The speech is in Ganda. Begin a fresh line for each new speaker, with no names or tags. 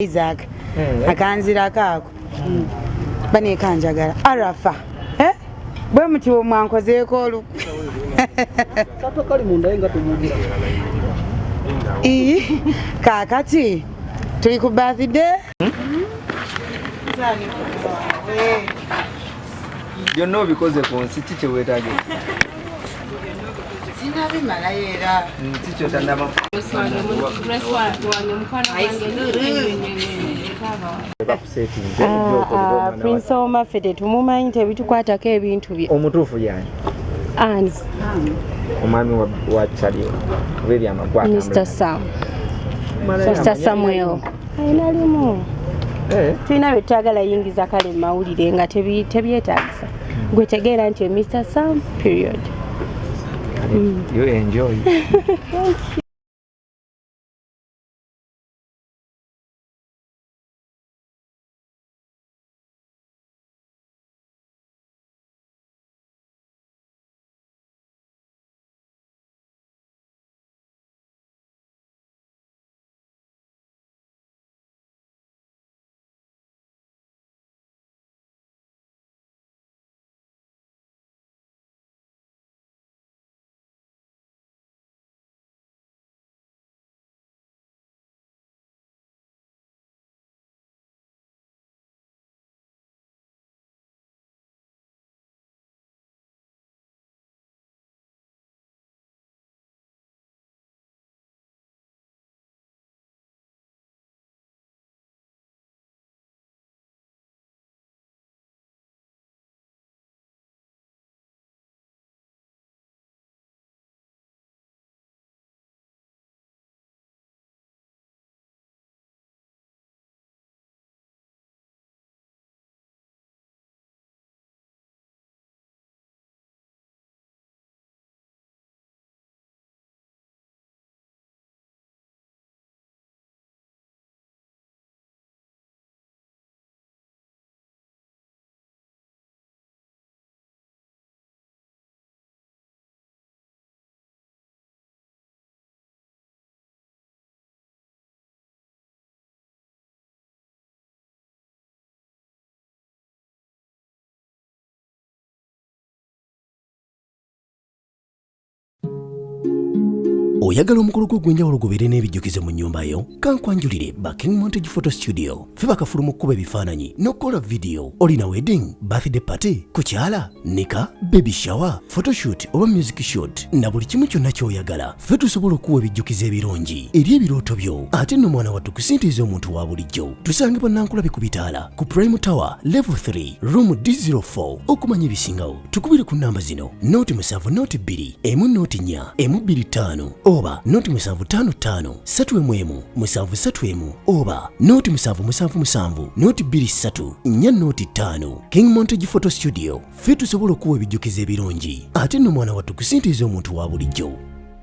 Isaac akanzira kaako bane kanjagala arafa bwe muti omwankozeeko olu
kato kali munda nga tumugira
kaakati tuli ku birthday
byonna obikoze ku nsi ki kyeweetage
sinabimalayo era
kikyotandama
Prince Omaffe tetumumanyi tebitukwatako ebintu bye
omutuufu yani
ani
omwami wa kyaliwo oba ebyamakwata
Mr. Samuel ayina limu tulina bye twagala yingiza kale mu mawulire nga tebyetaagisa gwe tegeera nti Mr. Sam period.
You enjoy.
Oyagala omukolo gw'enjawulo gubeere n'ebijjukizo mu nnyumba yo? Kankwanjulire ba King Montage Photo Studio. Ffe bakafulu mu kkuba ebifaananyi n'okukola video. Olina wedding, birthday party, kukyala, nika, baby shower, photoshoot oba music shoot na buli kimu kyonna ky'oyagala. Ffe tusobola okuwa ebijjukizo ebirungi eri ebirooto byo. Ate nno mwana wattu kusintiiza omuntu wa bulijjo. Tusange Bannankulabe ku Bitaala ku Prime Tower Level 3 Room D04. Okumanya ebisingawo tukubire ku nnamba zino: 07 2 1 4 1 oba 0755 3 731 oba 0777 23 405. King Montage Photo Studio. Ffe tusobola okuwa ebijjukizo ebirungi ate nno mwana wattu kusintiiza omuntu wa bulijjo.